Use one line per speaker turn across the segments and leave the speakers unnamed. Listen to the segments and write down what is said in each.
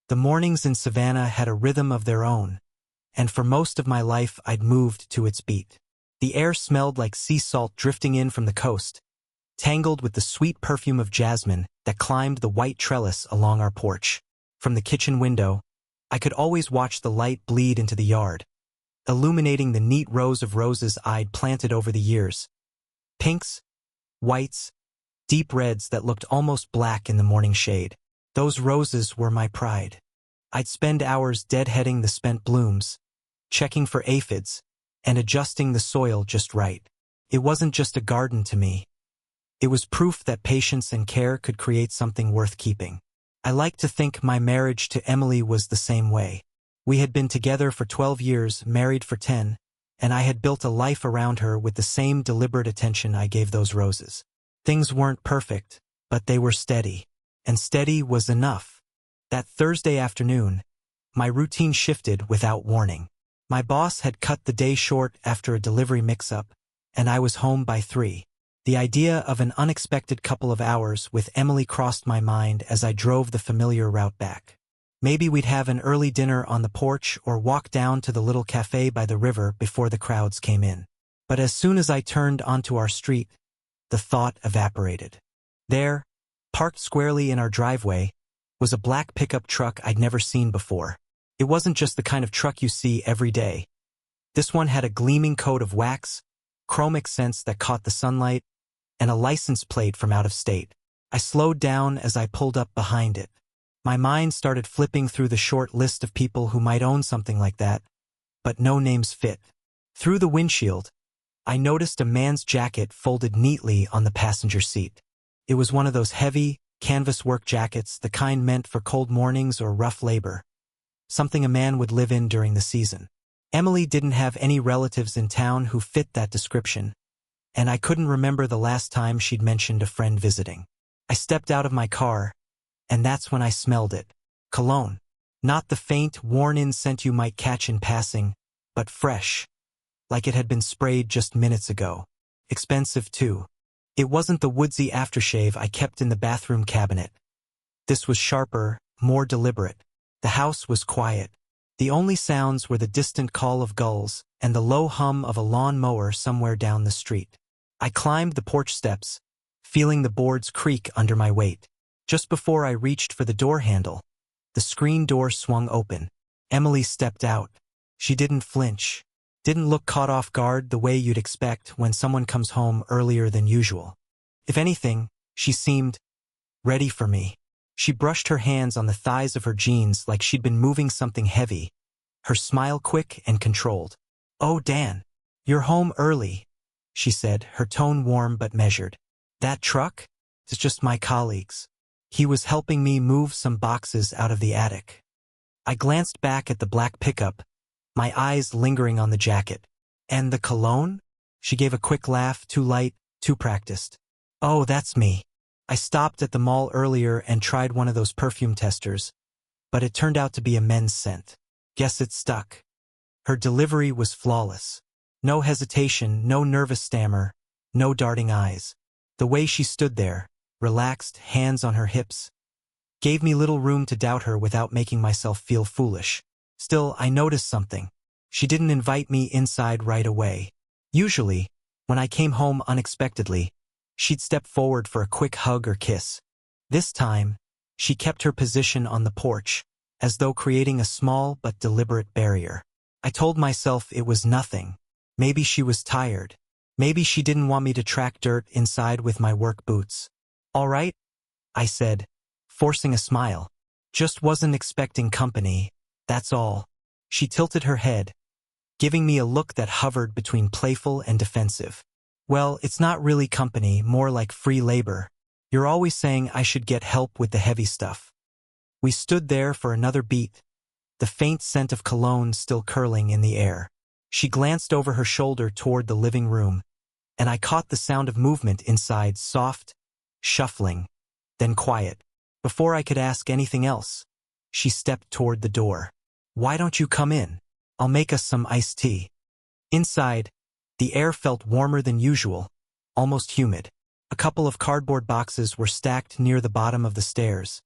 The mornings in Savannah had a rhythm of their own, and for most of my life I'd moved to its beat. The air smelled like sea salt drifting in from the coast, tangled with the sweet perfume of jasmine that climbed the white trellis along our porch. From the kitchen window, I could always watch the light bleed into the yard, illuminating the neat rows of roses I'd planted over the years. Pinks, whites, deep reds that looked almost black in the morning shade. Those roses were my pride. I'd spend hours deadheading the spent blooms, checking for aphids, and adjusting the soil just right. It wasn't just a garden to me. It was proof that patience and care could create something worth keeping. I like to think my marriage to Emily was the same way. We had been together for 12 years, married for 10, and I had built a life around her with the same deliberate attention I gave those roses. Things weren't perfect, but they were steady, and steady was enough. That Thursday afternoon, my routine shifted without warning. My boss had cut the day short after a delivery mix-up, and I was home by 3. The idea of an unexpected couple of hours with Emily crossed my mind as I drove the familiar route back. Maybe we'd have an early dinner on the porch or walk down to the little cafe by the river before the crowds came in. But as soon as I turned onto our street, the thought evaporated. There, parked squarely in our driveway, was a black pickup truck I'd never seen before. It wasn't just the kind of truck you see every day. This one had a gleaming coat of wax, chrome accents that caught the sunlight, and a license plate from out of state. I slowed down as I pulled up behind it. My mind started flipping through the short list of people who might own something like that, but no names fit. Through the windshield, I noticed a man's jacket folded neatly on the passenger seat. It was one of those heavy, canvas work jackets, the kind meant for cold mornings or rough labor, something a man would live in during the season. Emily didn't have any relatives in town who fit that description, and I couldn't remember the last time she'd mentioned a friend visiting. I stepped out of my car, and that's when I smelled it. Cologne. Not the faint, worn-in scent you might catch in passing, but fresh, like it had been sprayed just minutes ago. Expensive, too. It wasn't the woodsy aftershave I kept in the bathroom cabinet. This was sharper, more deliberate. The house was quiet. The only sounds were the distant call of gulls and the low hum of a lawn mower somewhere down the street. I climbed the porch steps, feeling the boards creak under my weight. Just before I reached for the door handle, the screen door swung open. Emily stepped out. She didn't flinch, didn't look caught off guard the way you'd expect when someone comes home earlier than usual. If anything, she seemed ready for me. She brushed her hands on the thighs of her jeans like she'd been moving something heavy, her smile quick and controlled. "Oh, Dan, you're home early," she said, her tone warm but measured. "That truck? It's just my colleague's. He was helping me move some boxes out of the attic." I glanced back at the black pickup, my eyes lingering on the jacket. "And the cologne?" She gave a quick laugh, too light, too practiced. "Oh, that's me. I stopped at the mall earlier and tried one of those perfume testers, but it turned out to be a men's scent. Guess it stuck." Her delivery was flawless. No hesitation, no nervous stammer, no darting eyes. The way she stood there, relaxed, hands on her hips, gave me little room to doubt her without making myself feel foolish. Still, I noticed something. She didn't invite me inside right away. Usually, when I came home unexpectedly, she'd step forward for a quick hug or kiss. This time, she kept her position on the porch, as though creating a small but deliberate barrier. I told myself it was nothing. Maybe she was tired. Maybe she didn't want me to track dirt inside with my work boots. "All right," I said, forcing a smile. "Just wasn't expecting company, that's all." She tilted her head, giving me a look that hovered between playful and defensive. "Well, it's not really company, more like free labor. You're always saying I should get help with the heavy stuff." We stood there for another beat, the faint scent of cologne still curling in the air. She glanced over her shoulder toward the living room, and I caught the sound of movement inside, soft, shuffling, then quiet. Before I could ask anything else, she stepped toward the door. "Why don't you come in? I'll make us some iced tea." Inside, the air felt warmer than usual, almost humid. A couple of cardboard boxes were stacked near the bottom of the stairs,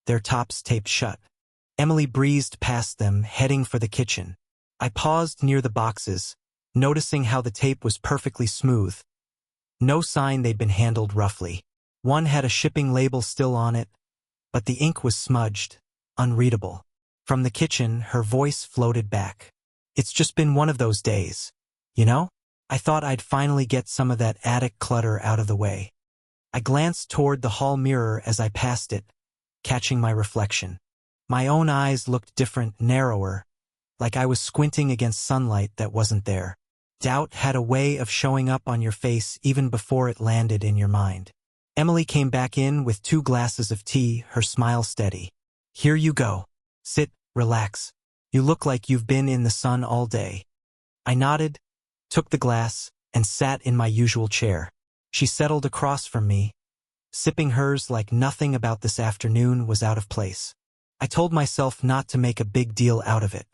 their tops taped shut. Emily breezed past them, heading for the kitchen. I paused near the boxes, noticing how the tape was perfectly smooth. No sign they'd been handled roughly. One had a shipping label still on it, but the ink was smudged, unreadable. From the kitchen, her voice floated back. It's just been one of those days. You know? I thought I'd finally get some of that attic clutter out of the way. I glanced toward the hall mirror as I passed it, catching my reflection. My own eyes looked different, narrower, like I was squinting against sunlight that wasn't there. Doubt had a way of showing up on your face even before it landed in your mind. Emily came back in with 2 glasses of tea, her smile steady. Here you go. Sit, relax. You look like you've been in the sun all day. I nodded, took the glass, and sat in my usual chair. She settled across from me, sipping hers like nothing about this afternoon was out of place. I told myself not to make a big deal out of it.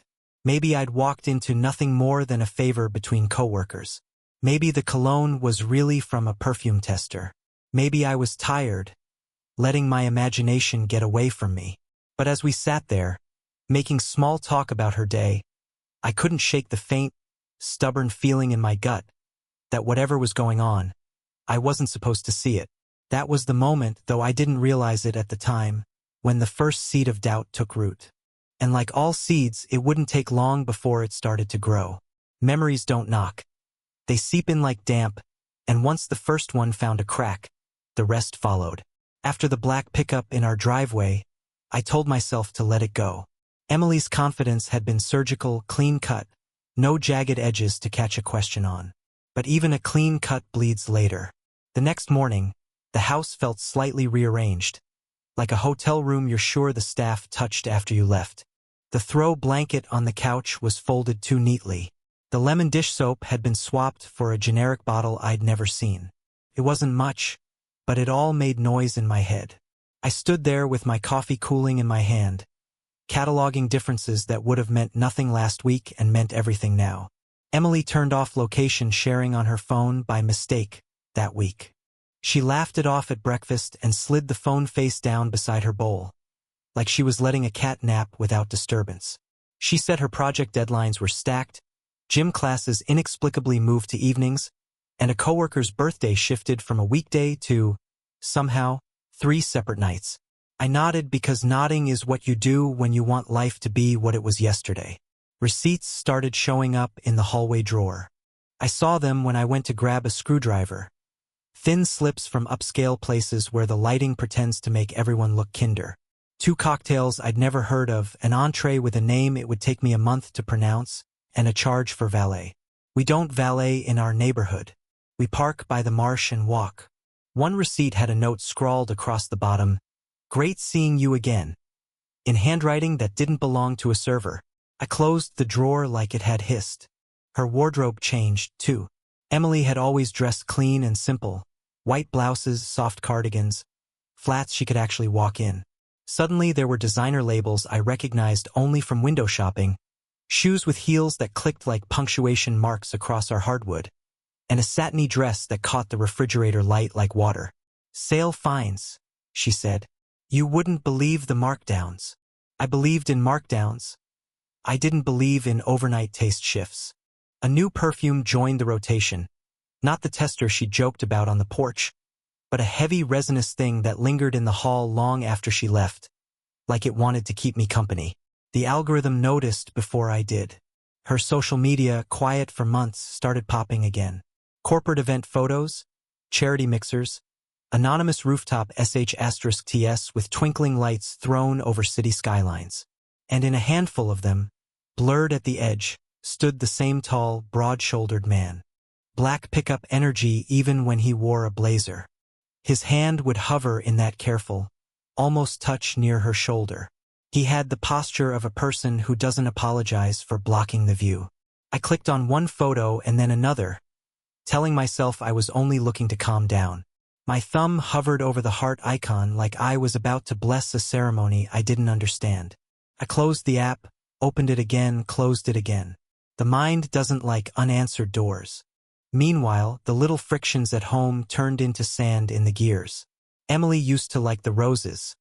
Maybe I'd walked into nothing more than a favor between coworkers. Maybe the cologne was really from a perfume tester. Maybe I was tired, letting my imagination get away from me. But as we sat there, making small talk about her day, I couldn't shake the faint, stubborn feeling in my gut that whatever was going on, I wasn't supposed to see it. That was the moment, though I didn't realize it at the time, when the first seed of doubt took root. And like all seeds, it wouldn't take long before it started to grow. Memories don't knock. They seep in like damp, and once the first one found a crack, the rest followed. After the black pickup in our driveway, I told myself to let it go. Emily's confidence had been surgical, clean-cut, no jagged edges to catch a question on. But even a clean cut bleeds later. The next morning, the house felt slightly rearranged, like a hotel room you're sure the staff touched after you left. The throw blanket on the couch was folded too neatly. The lemon dish soap had been swapped for a generic bottle I'd never seen. It wasn't much, but it all made noise in my head. I stood there with my coffee cooling in my hand, cataloging differences that would have meant nothing last week and meant everything now. Emily turned off location sharing on her phone by mistake that week. She laughed it off at breakfast and slid the phone face down beside her bowl, like she was letting a cat nap without disturbance. She said her project deadlines were stacked, gym classes inexplicably moved to evenings, and a coworker's birthday shifted from a weekday to, somehow, 3 separate nights. I nodded because nodding is what you do when you want life to be what it was yesterday. Receipts started showing up in the hallway drawer. I saw them when I went to grab a screwdriver. Thin slips from upscale places where the lighting pretends to make everyone look kinder. 2 cocktails I'd never heard of, an entree with a name it would take me a month to pronounce, and a charge for valet. We don't valet in our neighborhood. We park by the marsh and walk. One receipt had a note scrawled across the bottom, "Great seeing you again," in handwriting that didn't belong to a server. I closed the drawer like it had hissed. Her wardrobe changed, too. Emily had always dressed clean and simple. White blouses, soft cardigans, flats she could actually walk in. Suddenly there were designer labels I recognized only from window shopping, shoes with heels that clicked like punctuation marks across our hardwood, and a satiny dress that caught the refrigerator light like water. "Sale finds," she said. "You wouldn't believe the markdowns." I believed in markdowns. I didn't believe in overnight taste shifts. A new perfume joined the rotation. Not the tester she joked about on the porch, but a heavy resinous thing that lingered in the hall long after she left, like it wanted to keep me company. The algorithm noticed before I did. Her social media, quiet for months, started popping again. Corporate event photos, charity mixers, anonymous rooftop sh*ts with twinkling lights thrown over city skylines. And in a handful of them, blurred at the edge, stood the same tall, broad-shouldered man. Black pickup energy even when he wore a blazer. His hand would hover in that careful, almost touch near her shoulder. He had the posture of a person who doesn't apologize for blocking the view. I clicked on one photo and then another, telling myself I was only looking to calm down. My thumb hovered over the heart icon like I was about to bless a ceremony I didn't understand. I closed the app, opened it again, closed it again. The mind doesn't like unanswered doors. Meanwhile, the little frictions at home turned into sand in the gears. Emily used to like the roses.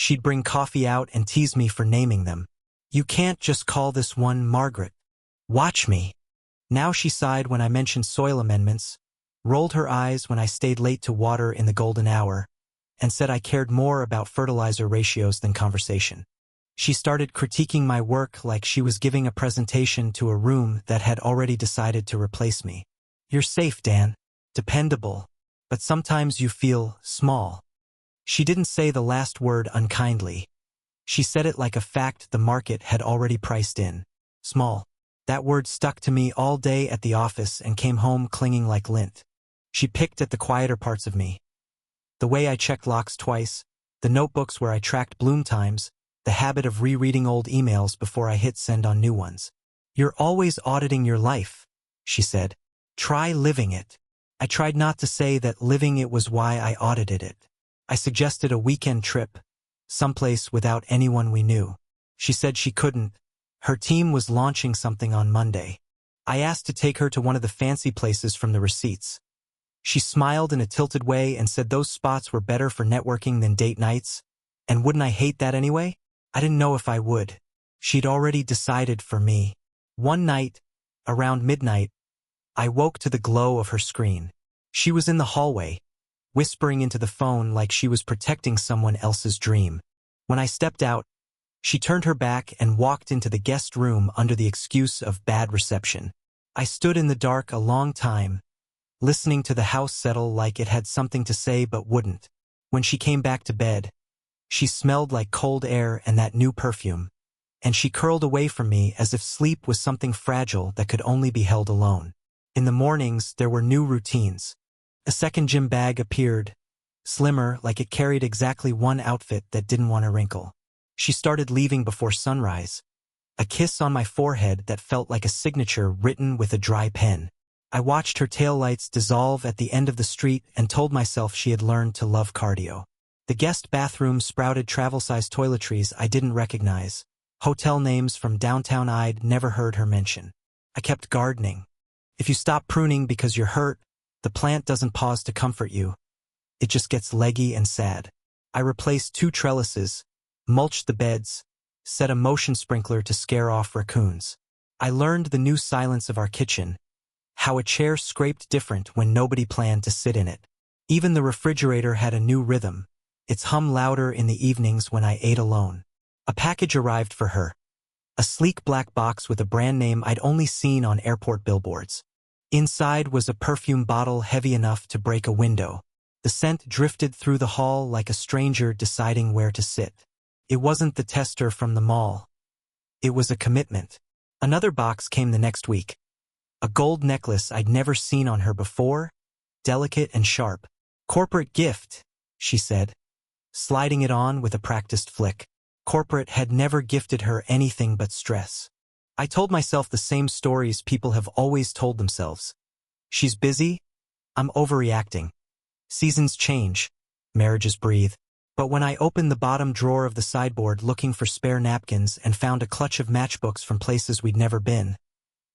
She'd bring coffee out and tease me for naming them. "You can't just call this one Margaret. Watch me." Now she sighed when I mentioned soil amendments, rolled her eyes when I stayed late to water in the golden hour, and said I cared more about fertilizer ratios than conversation. She started critiquing my work like she was giving a presentation to a room that had already decided to replace me. "You're safe, Dan. Dependable. But sometimes you feel small." She didn't say the last word unkindly. She said it like a fact the market had already priced in. Small. That word stuck to me all day at the office and came home clinging like lint. She picked at the quieter parts of me. The way I checked locks twice, the notebooks where I tracked bloom times, the habit of rereading old emails before I hit send on new ones. "You're always auditing your life," she said. "Try living it." I tried not to say that living it was why I audited it. I suggested a weekend trip, someplace without anyone we knew. She said she couldn't. Her team was launching something on Monday. I asked to take her to one of the fancy places from the receipts. She smiled in a tilted way and said those spots were better for networking than date nights, and wouldn't I hate that anyway? I didn't know if I would. She'd already decided for me. One night, around midnight, I woke to the glow of her screen. She was in the hallway, whispering into the phone like she was protecting someone else's dream. When I stepped out, she turned her back and walked into the guest room under the excuse of bad reception. I stood in the dark a long time, listening to the house settle like it had something to say but wouldn't. When she came back to bed, she smelled like cold air and that new perfume, and she curled away from me as if sleep was something fragile that could only be held alone. In the mornings, there were new routines. A second gym bag appeared, slimmer, like it carried exactly one outfit that didn't want a wrinkle. She started leaving before sunrise, a kiss on my forehead that felt like a signature written with a dry pen. I watched her taillights dissolve at the end of the street and told myself she had learned to love cardio. The guest bathroom sprouted travel-sized toiletries I didn't recognize, hotel names from downtown I'd never heard her mention. I kept gardening. If you stop pruning because you're hurt, the plant doesn't pause to comfort you. It just gets leggy and sad. I replaced 2 trellises, mulched the beds, set a motion sprinkler to scare off raccoons. I learned the new silence of our kitchen, how a chair scraped different when nobody planned to sit in it. Even the refrigerator had a new rhythm, its hum louder in the evenings when I ate alone. A package arrived for her, a sleek black box with a brand name I'd only seen on airport billboards. Inside was a perfume bottle heavy enough to break a window. The scent drifted through the hall like a stranger deciding where to sit. It wasn't the tester from the mall. It was a commitment. Another box came the next week. A gold necklace I'd never seen on her before, delicate and sharp. "Corporate gift," she said, sliding it on with a practiced flick. Corporate had never gifted her anything but stress. I told myself the same stories people have always told themselves. She's busy, I'm overreacting. Seasons change, marriages breathe. But when I opened the bottom drawer of the sideboard looking for spare napkins and found a clutch of matchbooks from places we'd never been,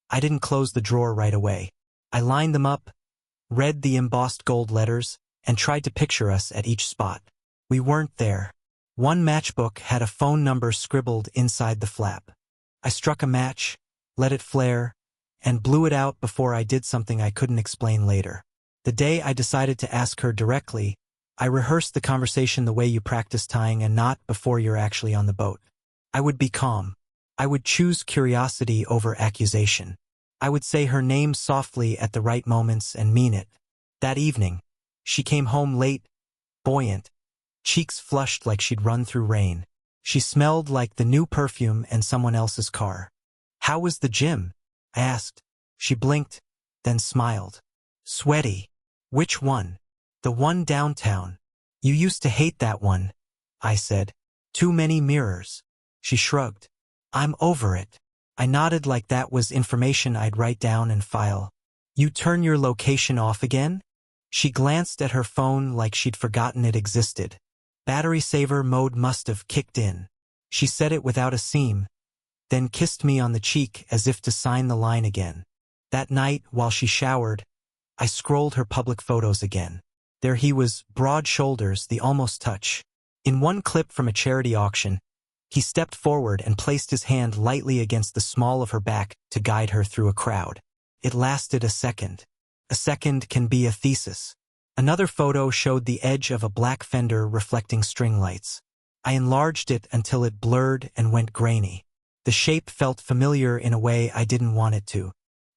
I didn't close the drawer right away. I lined them up, read the embossed gold letters, and tried to picture us at each spot. We weren't there. One matchbook had a phone number scribbled inside the flap. I struck a match, let it flare, and blew it out before I did something I couldn't explain later. The day I decided to ask her directly, I rehearsed the conversation the way you practice tying a knot before you're actually on the boat. I would be calm. I would choose curiosity over accusation. I would say her name softly at the right moments and mean it. That evening, she came home late, buoyant, cheeks flushed like she'd run through rain. She smelled like the new perfume in someone else's car. "How was the gym?" I asked. She blinked, then smiled. "Sweaty." "Which one?" "The one downtown." "You used to hate that one," I said. "Too many mirrors." She shrugged. "I'm over it." I nodded like that was information I'd write down and file. "You turn your location off again?" She glanced at her phone like she'd forgotten it existed. Battery saver mode must have kicked in. She said it without a seam, then kissed me on the cheek as if to sign the line again. That night, while she showered, I scrolled her public photos again. There he was, broad shoulders, the almost touch. In one clip from a charity auction, he stepped forward and placed his hand lightly against the small of her back to guide her through a crowd. It lasted a second. A second can be a thesis. Another photo showed the edge of a black fender reflecting string lights. I enlarged it until it blurred and went grainy. The shape felt familiar in a way I didn't want it to.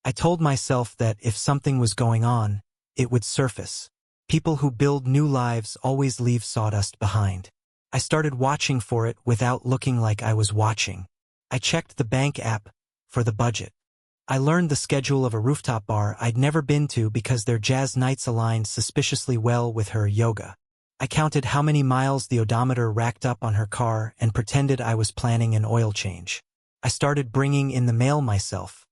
I told myself that if something was going on, it would surface. People who build new lives always leave sawdust behind. I started watching for it without looking like I was watching. I checked the bank app for the budget. I learned the schedule of a rooftop bar I'd never been to because their jazz nights aligned suspiciously well with her yoga. I counted how many miles the odometer racked up on her car and pretended I was planning an oil change. I started bringing in the mail myself.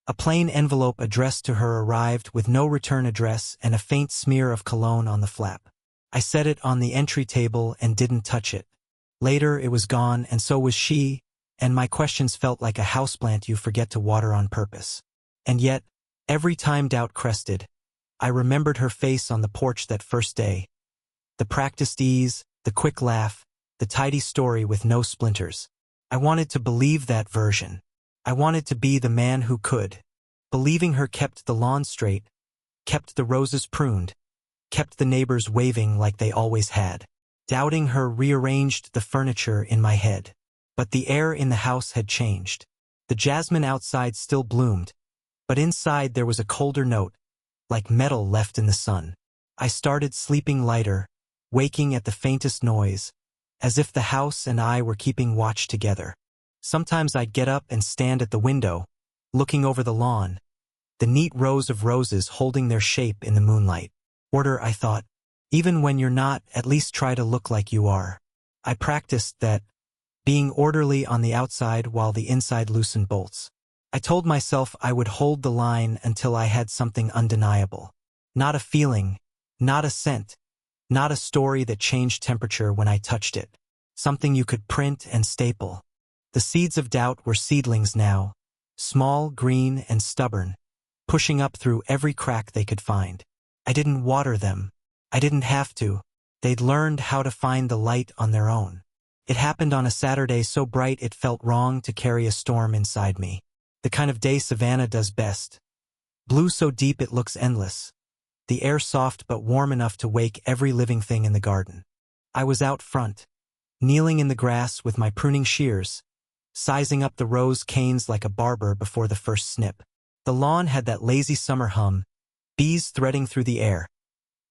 A plain envelope addressed to her arrived with no return address and a faint smear of cologne on the flap. I set it on the entry table and didn't touch it. Later it was gone, and so was she, and my questions felt like a houseplant you forget to water on purpose. And yet, every time doubt crested, I remembered her face on the porch that first day. The practiced ease, the quick laugh, the tidy story with no splinters. I wanted to believe that version. I wanted to be the man who could. Believing her kept the lawn straight, kept the roses pruned, kept the neighbors waving like they always had. Doubting her rearranged the furniture in my head. But the air in the house had changed. The jasmine outside still bloomed, but inside there was a colder note, like metal left in the sun. I started sleeping lighter, waking at the faintest noise, as if the house and I were keeping watch together. Sometimes I'd get up and stand at the window, looking over the lawn, the neat rows of roses holding their shape in the moonlight. Order, I thought. Even when you're not, at least try to look like you are. I practiced that, being orderly on the outside while the inside loosened bolts. I told myself I would hold the line until I had something undeniable. Not a feeling, not a scent, not a story that changed temperature when I touched it. Something you could print and staple. The seeds of doubt were seedlings now, small, green, and stubborn, pushing up through every crack they could find. I didn't water them. I didn't have to. They'd learned how to find the light on their own. It happened on a Saturday so bright it felt wrong to carry a storm inside me. The kind of day Savannah does best. Blue so deep it looks endless. The air soft but warm enough to wake every living thing in the garden. I was out front, kneeling in the grass with my pruning shears, sizing up the rose canes like a barber before the first snip. The lawn had that lazy summer hum, bees threading through the air,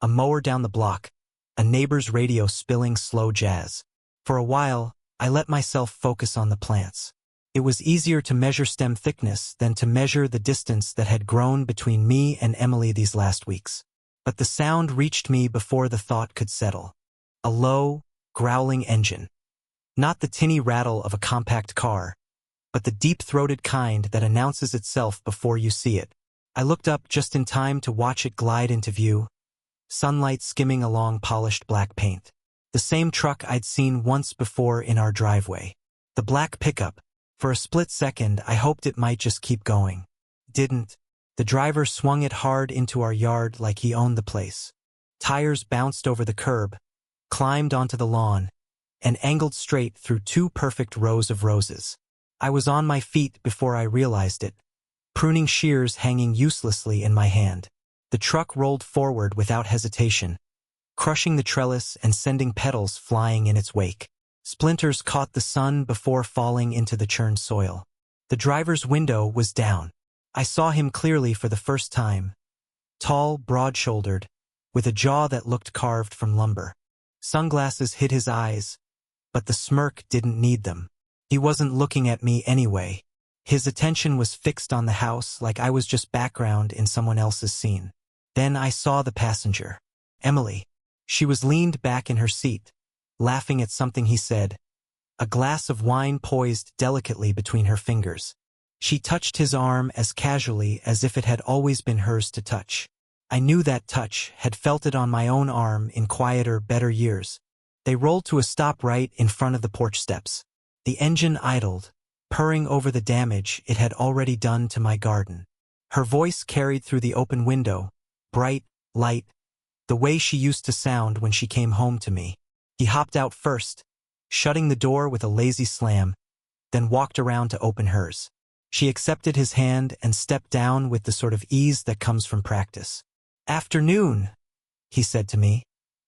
a mower down the block, a neighbor's radio spilling slow jazz. For a while, I let myself focus on the plants. It was easier to measure stem thickness than to measure the distance that had grown between me and Emily these last weeks. But the sound reached me before the thought could settle. A low, growling engine. Not the tinny rattle of a compact car, but the deep-throated kind that announces itself before you see it. I looked up just in time to watch it glide into view, sunlight skimming along polished black paint. The same truck I'd seen once before in our driveway. The black pickup. For a split second, I hoped it might just keep going. Didn't. The driver swung it hard into our yard like he owned the place. Tires bounced over the curb, climbed onto the lawn, and angled straight through two perfect rows of roses. I was on my feet before I realized it, pruning shears hanging uselessly in my hand. The truck rolled forward without hesitation, crushing the trellis and sending petals flying in its wake. Splinters caught the sun before falling into the churned soil. The driver's window was down. I saw him clearly for the first time. Tall, broad-shouldered, with a jaw that looked carved from lumber. Sunglasses hid his eyes, but the smirk didn't need them. He wasn't looking at me anyway. His attention was fixed on the house like I was just background in someone else's scene. Then I saw the passenger. Emily. She was leaned back in her seat, laughing at something he said, a glass of wine poised delicately between her fingers. She touched his arm as casually as if it had always been hers to touch. I knew that touch, had felt it on my own arm in quieter, better years. They rolled to a stop right in front of the porch steps. The engine idled, purring over the damage it had already done to my garden. Her voice carried through the open window, bright, light, the way she used to sound when she came home to me. He hopped out first, shutting the door with a lazy slam, then walked around to open hers. She accepted his hand and stepped down with the sort of ease that comes from practice. "Afternoon," he said to me,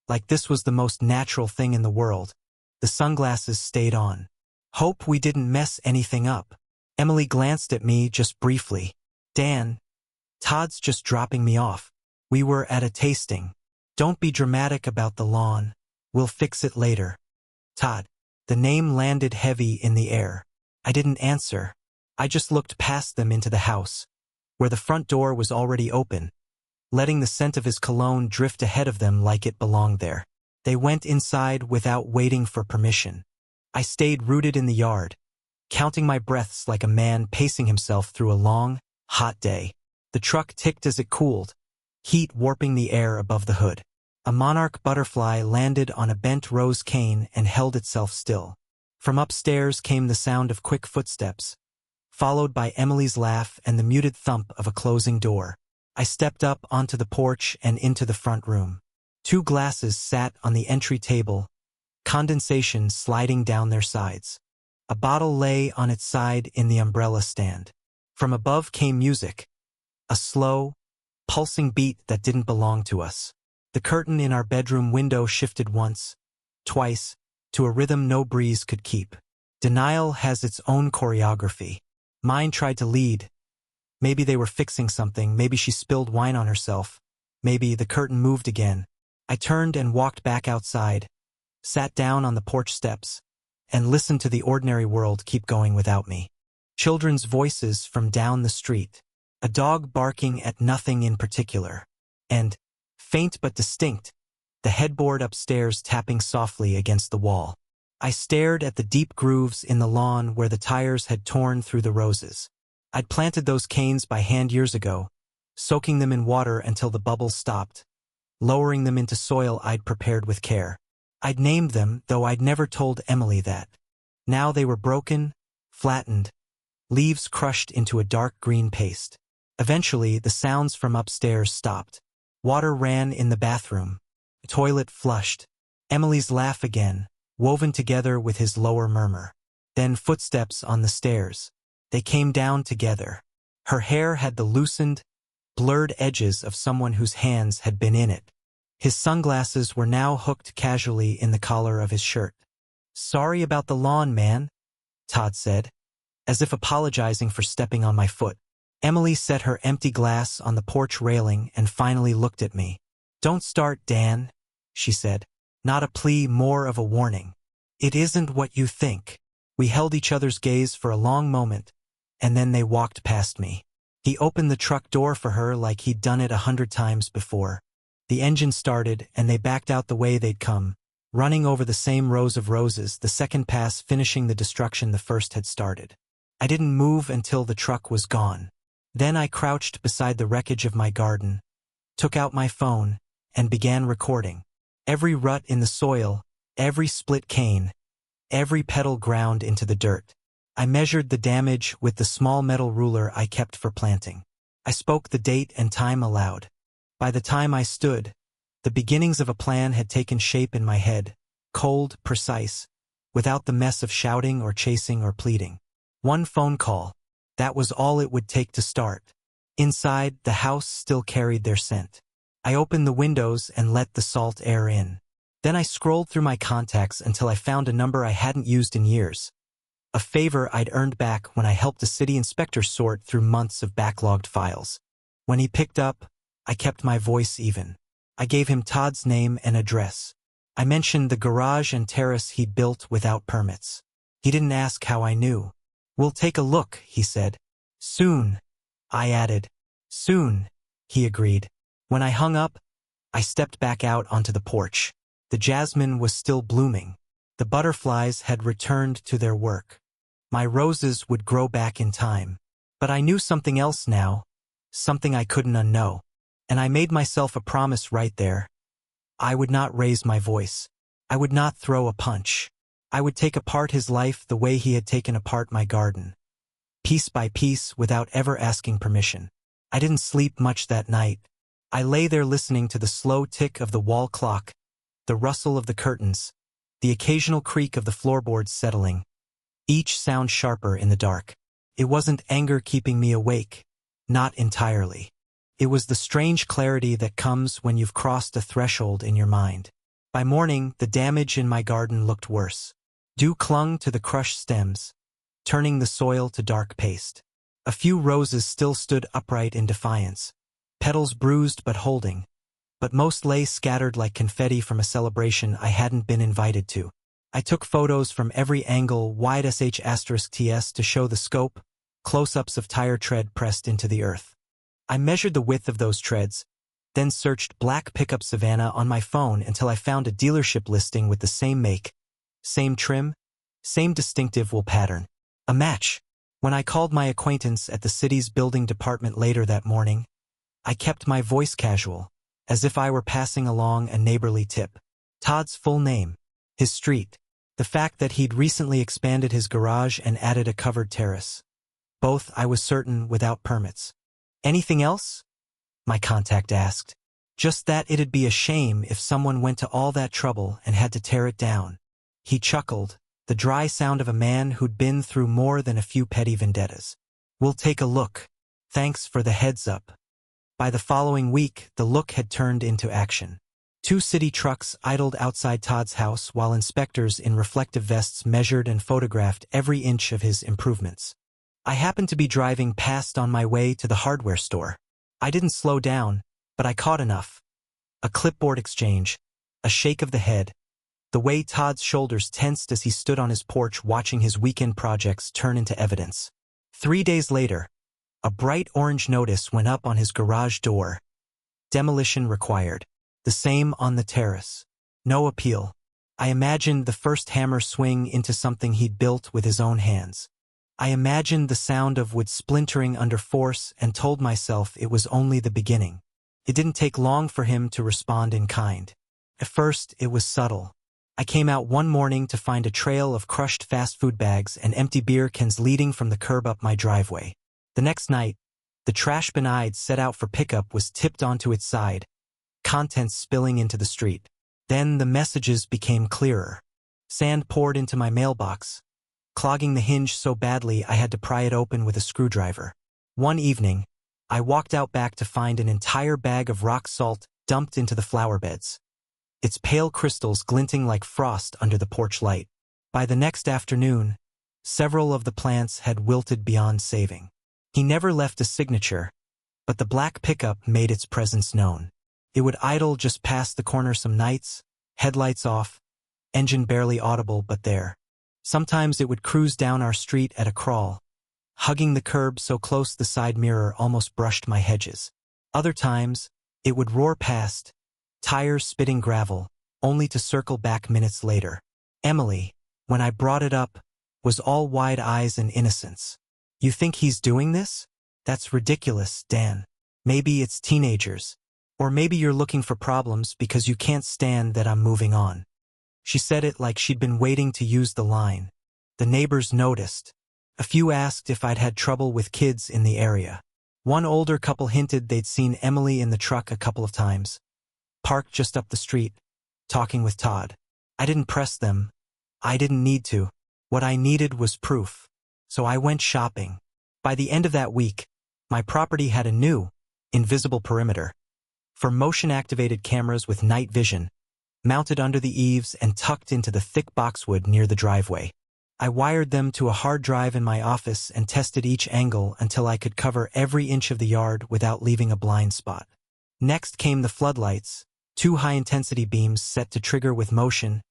like this was the most natural thing in the world. The sunglasses stayed on. "Hope we didn't mess anything up." Emily glanced at me just briefly. "Dan, Todd's just dropping me off. We were at a tasting. Don't be dramatic about the lawn. We'll fix it later." Todd. The name landed heavy in the air. I didn't answer. I just looked past them into the house, where the front door was already open, letting the scent of his cologne drift ahead of them like it belonged there. They went inside without waiting for permission. I stayed rooted in the yard, counting my breaths like a man pacing himself through a long, hot day. The truck ticked as it cooled, heat warping the air above the hood. A monarch butterfly landed on a bent rose cane and held itself still. From upstairs came the sound of quick footsteps, followed by Emily's laugh and the muted thump of a closing door. I stepped up onto the porch and into the front room. 2 glasses sat on the entry table, condensation sliding down their sides. A bottle lay on its side in the umbrella stand. From above came music, a slow, pulsing beat that didn't belong to us. The curtain in our bedroom window shifted once, twice, to a rhythm no breeze could keep. Denial has its own choreography. Mine tried to lead. Maybe they were fixing something, maybe she spilled wine on herself, maybe the curtain moved again. I turned and walked back outside, sat down on the porch steps, and listened to the ordinary world keep going without me. Children's voices from down the street, a dog barking at nothing in particular, and, faint but distinct, the headboard upstairs tapping softly against the wall. I stared at the deep grooves in the lawn where the tires had torn through the roses. I'd planted those canes by hand years ago, soaking them in water until the bubbles stopped, lowering them into soil I'd prepared with care. I'd named them, though I'd never told Emily that. Now they were broken, flattened, leaves crushed into a dark green paste. Eventually, the sounds from upstairs stopped. Water ran in the bathroom. The toilet flushed. Emily's laugh again, woven together with his lower murmur. Then footsteps on the stairs. They came down together. Her hair had the loosened, blurred edges of someone whose hands had been in it. His sunglasses were now hooked casually in the collar of his shirt. "Sorry about the lawn, man," Todd said, as if apologizing for stepping on my foot. Emily set her empty glass on the porch railing and finally looked at me. "Don't start, Dan," she said. Not a plea, more of a warning. "It isn't what you think." We held each other's gaze for a long moment, and then they walked past me. He opened the truck door for her like he'd done it 100 times before. The engine started, and they backed out the way they'd come, running over the same rows of roses, the second pass finishing the destruction the first had started. I didn't move until the truck was gone. Then I crouched beside the wreckage of my garden, took out my phone, and began recording. Every rut in the soil, every split cane, every petal ground into the dirt. I measured the damage with the small metal ruler I kept for planting. I spoke the date and time aloud. By the time I stood, the beginnings of a plan had taken shape in my head, cold, precise, without the mess of shouting or chasing or pleading. One phone call. That was all it would take to start. Inside, the house still carried their scent. I opened the windows and let the salt air in. Then I scrolled through my contacts until I found a number I hadn't used in years. A favor I'd earned back when I helped a city inspector sort through months of backlogged files. When he picked up, I kept my voice even. I gave him Todd's name and address. I mentioned the garage and terrace he'd built without permits. He didn't ask how I knew. "We'll take a look," he said. "Soon," I added. "Soon," he agreed. When I hung up, I stepped back out onto the porch. The jasmine was still blooming. The butterflies had returned to their work. My roses would grow back in time. But I knew something else now, something I couldn't unknow. And I made myself a promise right there. I would not raise my voice. I would not throw a punch. I would take apart his life the way he had taken apart my garden, piece by piece without ever asking permission. I didn't sleep much that night. I lay there listening to the slow tick of the wall clock, the rustle of the curtains, the occasional creak of the floorboards settling, each sound sharper in the dark. It wasn't anger keeping me awake, not entirely. It was the strange clarity that comes when you've crossed a threshold in your mind. By morning, the damage in my garden looked worse. Dew clung to the crushed stems, turning the soil to dark paste. A few roses still stood upright in defiance, petals bruised but holding, but most lay scattered like confetti from a celebration I hadn't been invited to. I took photos from every angle, wide sh*ts to show the scope, close-ups of tire tread pressed into the earth. I measured the width of those treads, then searched black pickup Savannah on my phone until I found a dealership listing with the same make, same trim, same distinctive wool pattern. A match. When I called my acquaintance at the city's building department later that morning, I kept my voice casual, as if I were passing along a neighborly tip. Todd's full name, his street, the fact that he'd recently expanded his garage and added a covered terrace. Both, I was certain, without permits. Anything else? My contact asked. Just that it'd be a shame if someone went to all that trouble and had to tear it down. He chuckled, the dry sound of a man who'd been through more than a few petty vendettas. We'll take a look. Thanks for the heads up. By the following week, the look had turned into action. 2 city trucks idled outside Todd's house while inspectors in reflective vests measured and photographed every inch of his improvements. I happened to be driving past on my way to the hardware store. I didn't slow down, but I caught enough. A clipboard exchange, a shake of the head, the way Todd's shoulders tensed as he stood on his porch watching his weekend projects turn into evidence. 3 days later, a bright orange notice went up on his garage door. Demolition required. The same on the terrace. No appeal. I imagined the first hammer swing into something he'd built with his own hands. I imagined the sound of wood splintering under force and told myself it was only the beginning. It didn't take long for him to respond in kind. At first, it was subtle. I came out one morning to find a trail of crushed fast food bags and empty beer cans leading from the curb up my driveway. The next night, the trash bin I'd set out for pickup was tipped onto its side, contents spilling into the street. Then the messages became clearer. Sand poured into my mailbox, clogging the hinge so badly I had to pry it open with a screwdriver. One evening, I walked out back to find an entire bag of rock salt dumped into the flower beds, its pale crystals glinting like frost under the porch light. By the next afternoon, several of the plants had wilted beyond saving. He never left a signature, but the black pickup made its presence known. It would idle just past the corner some nights, headlights off, engine barely audible but there. Sometimes it would cruise down our street at a crawl, hugging the curb so close the side mirror almost brushed my hedges. Other times, it would roar past, tires spitting gravel, only to circle back minutes later. Emily, when I brought it up, was all wide eyes and innocence. You think he's doing this? That's ridiculous, Dan. Maybe it's teenagers. Or maybe you're looking for problems because you can't stand that I'm moving on. She said it like she'd been waiting to use the line. The neighbors noticed. A few asked if I'd had trouble with kids in the area. One older couple hinted they'd seen Emily in the truck a couple of times, parked just up the street, talking with Todd. I didn't press them. I didn't need to. What I needed was proof. So I went shopping. By the end of that week, my property had a new, invisible perimeter. For motion-activated cameras with night vision, mounted under the eaves and tucked into the thick boxwood near the driveway. I wired them to a hard drive in my office and tested each angle until I could cover every inch of the yard without leaving a blind spot. Next came the floodlights, 2 high-intensity beams set to trigger with motion,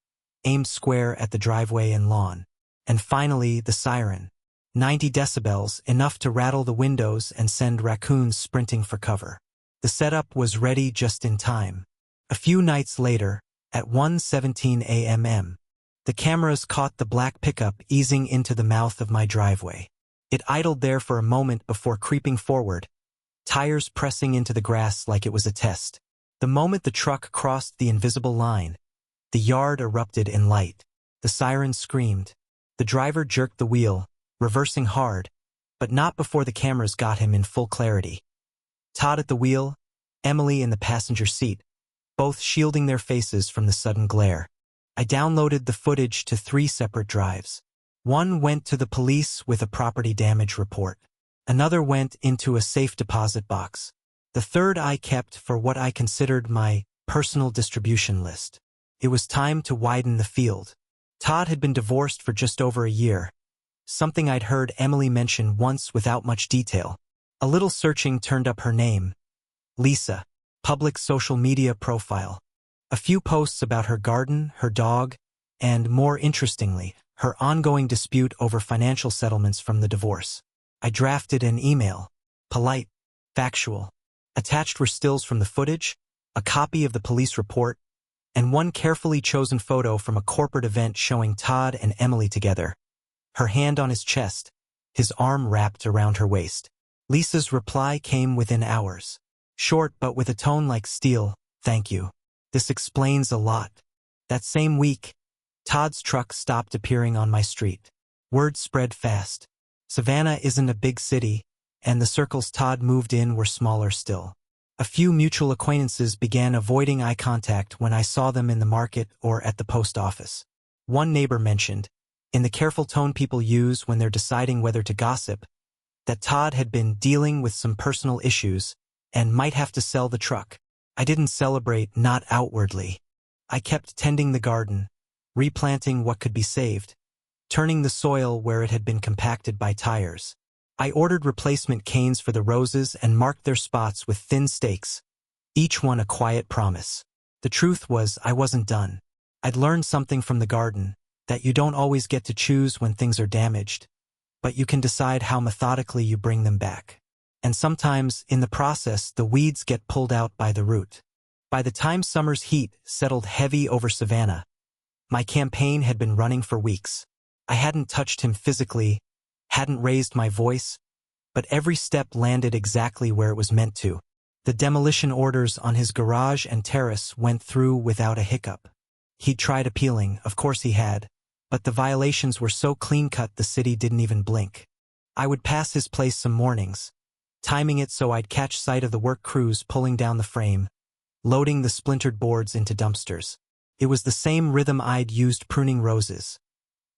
aimed square at the driveway and lawn. And finally, the siren. 90 decibels, enough to rattle the windows and send raccoons sprinting for cover. The setup was ready just in time. A few nights later, at 1:17 a.m., the cameras caught the black pickup easing into the mouth of my driveway. It idled there for a moment before creeping forward, tires pressing into the grass like it was a test. The moment the truck crossed the invisible line, the yard erupted in light. The siren screamed. The driver jerked the wheel, reversing hard, but not before the cameras got him in full clarity. Todd at the wheel, Emily in the passenger seat, both shielding their faces from the sudden glare. I downloaded the footage to 3 separate drives. One went to the police with a property damage report. Another went into a safe deposit box. The third I kept for what I considered my personal distribution list. It was time to widen the field. Todd had been divorced for just over a year, something I'd heard Emily mention once without much detail. A little searching turned up her name, Lisa, public social media profile. A few posts about her garden, her dog, and, more interestingly, her ongoing dispute over financial settlements from the divorce. I drafted an email, polite, factual. Attached were stills from the footage, a copy of the police report, and one carefully chosen photo from a corporate event showing Todd and Emily together, her hand on his chest, his arm wrapped around her waist. Lisa's reply came within hours. Short but with a tone like steel, "Thank you. This explains a lot." That same week, Todd's truck stopped appearing on my street. Word spread fast. Savannah isn't a big city, and the circles Todd moved in were smaller still. A few mutual acquaintances began avoiding eye contact when I saw them in the market or at the post office. One neighbor mentioned, in the careful tone people use when they're deciding whether to gossip, that Todd had been dealing with some personal issues and might have to sell the truck. I didn't celebrate, not outwardly. I kept tending the garden, replanting what could be saved, turning the soil where it had been compacted by tires. I ordered replacement canes for the roses and marked their spots with thin stakes, each one a quiet promise. The truth was, I wasn't done. I'd learned something from the garden, that you don't always get to choose when things are damaged, but you can decide how methodically you bring them back. And sometimes, in the process, the weeds get pulled out by the root. By the time summer's heat settled heavy over Savannah, my campaign had been running for weeks. I hadn't touched him physically, hadn't raised my voice, but every step landed exactly where it was meant to. The demolition orders on his garage and terrace went through without a hiccup. He'd tried appealing, of course he had, but the violations were so clean-cut the city didn't even blink. I would pass his place some mornings, timing it so I'd catch sight of the work crews pulling down the frame, loading the splintered boards into dumpsters. It was the same rhythm I'd used pruning roses.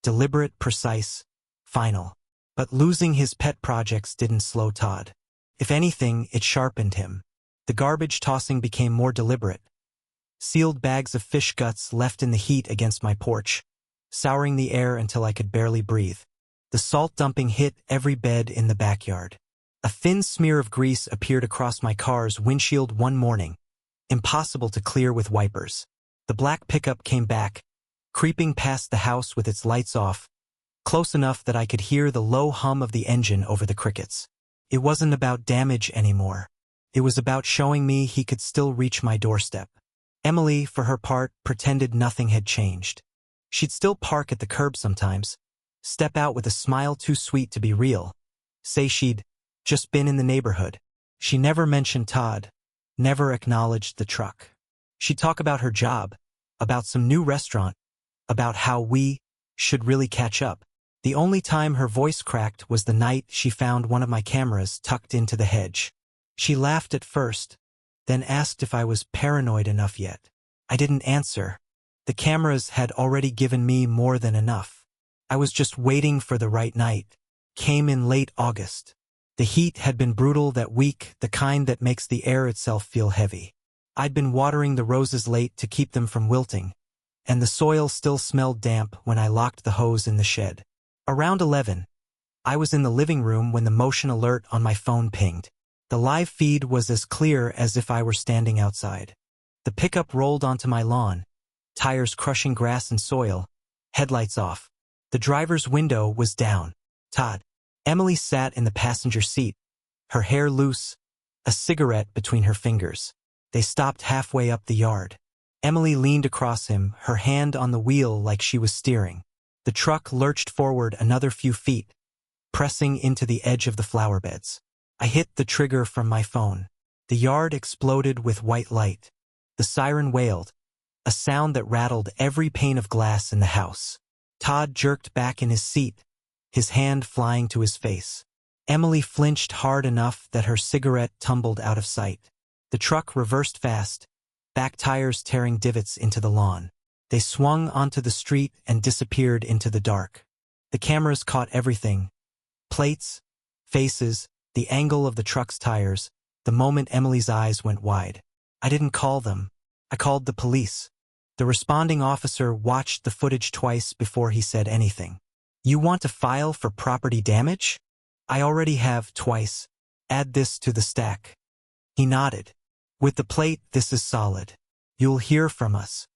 Deliberate, precise, final. But losing his pet projects didn't slow Todd. If anything, it sharpened him. The garbage tossing became more deliberate. Sealed bags of fish guts left in the heat against my porch, souring the air until I could barely breathe. The salt dumping hit every bed in the backyard. A thin smear of grease appeared across my car's windshield one morning, impossible to clear with wipers. The black pickup came back, creeping past the house with its lights off, close enough that I could hear the low hum of the engine over the crickets. It wasn't about damage anymore. It was about showing me he could still reach my doorstep. Emily, for her part, pretended nothing had changed. She'd still park at the curb sometimes, step out with a smile too sweet to be real, say she'd just been in the neighborhood. She never mentioned Todd, never acknowledged the truck. She'd talk about her job, about some new restaurant, about how we should really catch up. The only time her voice cracked was the night she found one of my cameras tucked into the hedge. She laughed at first, then asked if I was paranoid enough yet. I didn't answer. The cameras had already given me more than enough. I was just waiting for the right night. Came in late August. The heat had been brutal that week, the kind that makes the air itself feel heavy. I'd been watering the roses late to keep them from wilting, and the soil still smelled damp when I locked the hose in the shed. Around 11, I was in the living room when the motion alert on my phone pinged. The live feed was as clear as if I were standing outside. The pickup rolled onto my lawn, tires crushing grass and soil, headlights off. The driver's window was down. Todd. Emily sat in the passenger seat, her hair loose, a cigarette between her fingers. They stopped halfway up the yard. Emily leaned across him, her hand on the wheel like she was steering. The truck lurched forward another few feet, pressing into the edge of the flower beds. I hit the trigger from my phone. The yard exploded with white light. The siren wailed, a sound that rattled every pane of glass in the house. Todd jerked back in his seat, his hand flying to his face. Emily flinched hard enough that her cigarette tumbled out of sight. The truck reversed fast, back tires tearing divots into the lawn. They swung onto the street and disappeared into the dark. The cameras caught everything: plates, faces, the angle of the truck's tires, the moment Emily's eyes went wide. I didn't call them. I called the police. The responding officer watched the footage twice before he said anything. "You want to file for property damage?" "I already have, twice. Add this to the stack." He nodded. "With the plate, this is solid. You'll hear from us."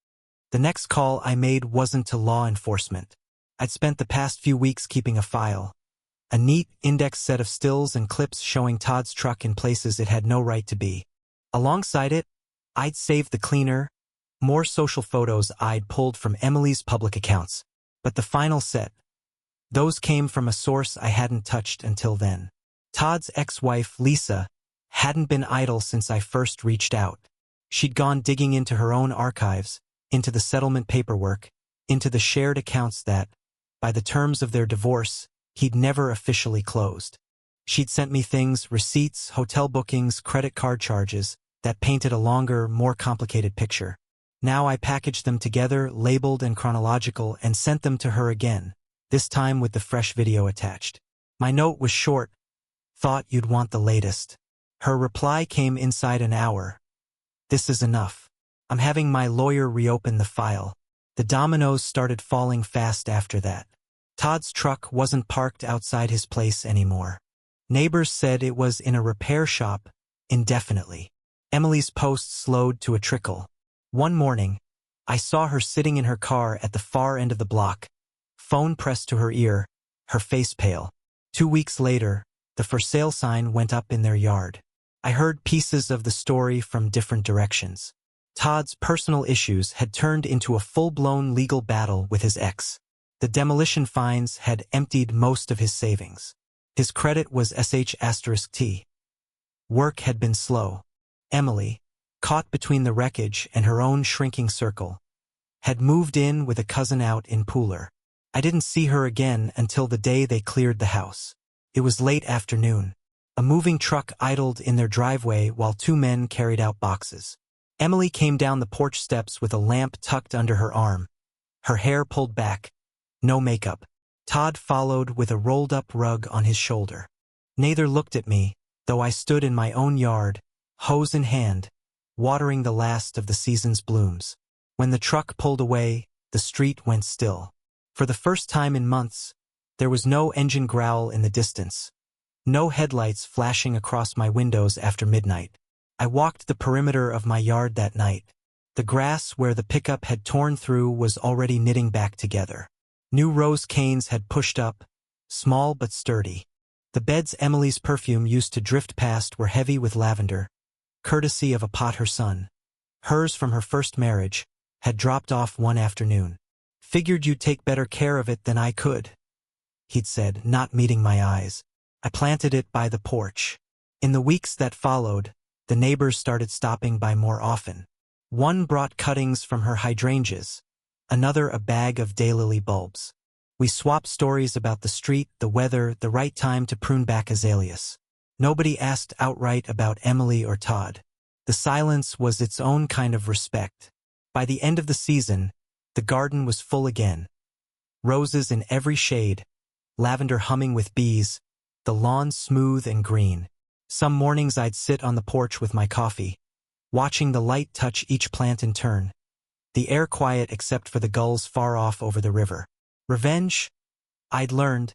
The next call I made wasn't to law enforcement. I'd spent the past few weeks keeping a file. A neat, indexed set of stills and clips showing Todd's truck in places it had no right to be. Alongside it, I'd saved the cleaner, more social photos I'd pulled from Emily's public accounts. But the final set, those came from a source I hadn't touched until then. Todd's ex-wife, Lisa, hadn't been idle since I first reached out. She'd gone digging into her own archives, into the settlement paperwork, into the shared accounts that, by the terms of their divorce, he'd never officially closed. She'd sent me things, receipts, hotel bookings, credit card charges, that painted a longer, more complicated picture. Now I packaged them together, labeled and chronological, and sent them to her again, this time with the fresh video attached. My note was short: "Thought you'd want the latest." Her reply came inside an hour: "This is enough. I'm having my lawyer reopen the file." The dominoes started falling fast after that. Todd's truck wasn't parked outside his place anymore. Neighbors said it was in a repair shop indefinitely. Emily's posts slowed to a trickle. One morning, I saw her sitting in her car at the far end of the block, phone pressed to her ear, her face pale. 2 weeks later, the for sale sign went up in their yard. I heard pieces of the story from different directions. Todd's personal issues had turned into a full-blown legal battle with his ex. The demolition fines had emptied most of his savings. His credit was sh*T. Work had been slow. Emily, caught between the wreckage and her own shrinking circle, had moved in with a cousin out in Pooler. I didn't see her again until the day they cleared the house. It was late afternoon. A moving truck idled in their driveway while 2 men carried out boxes. Emily came down the porch steps with a lamp tucked under her arm, her hair pulled back, no makeup. Todd followed with a rolled-up rug on his shoulder. Neither looked at me, though I stood in my own yard, hose in hand, watering the last of the season's blooms. When the truck pulled away, the street went still. For the first time in months, there was no engine growl in the distance, no headlights flashing across my windows after midnight. I walked the perimeter of my yard that night. The grass where the pickup had torn through was already knitting back together. New rose canes had pushed up, small but sturdy. The beds Emily's perfume used to drift past were heavy with lavender, courtesy of a pot her son, hers from her first marriage, had dropped off one afternoon. "Figured you'd take better care of it than I could," he'd said, not meeting my eyes. I planted it by the porch. In the weeks that followed, the neighbors started stopping by more often. One brought cuttings from her hydrangeas, another a bag of daylily bulbs. We swapped stories about the street, the weather, the right time to prune back azaleas. Nobody asked outright about Emily or Todd. The silence was its own kind of respect. By the end of the season, the garden was full again. Roses in every shade, lavender humming with bees, the lawn smooth and green. Some mornings I'd sit on the porch with my coffee, watching the light touch each plant in turn. The air quiet except for the gulls far off over the river. Revenge, I'd learned,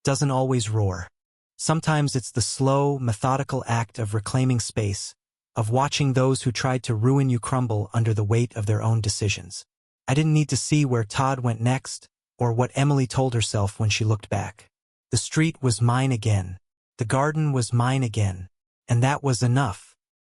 doesn't always roar. Sometimes it's the slow, methodical act of reclaiming space, of watching those who tried to ruin you crumble under the weight of their own decisions. I didn't need to see where Todd went next, or what Emily told herself when she looked back. The street was mine again. The garden was mine again. And that was enough.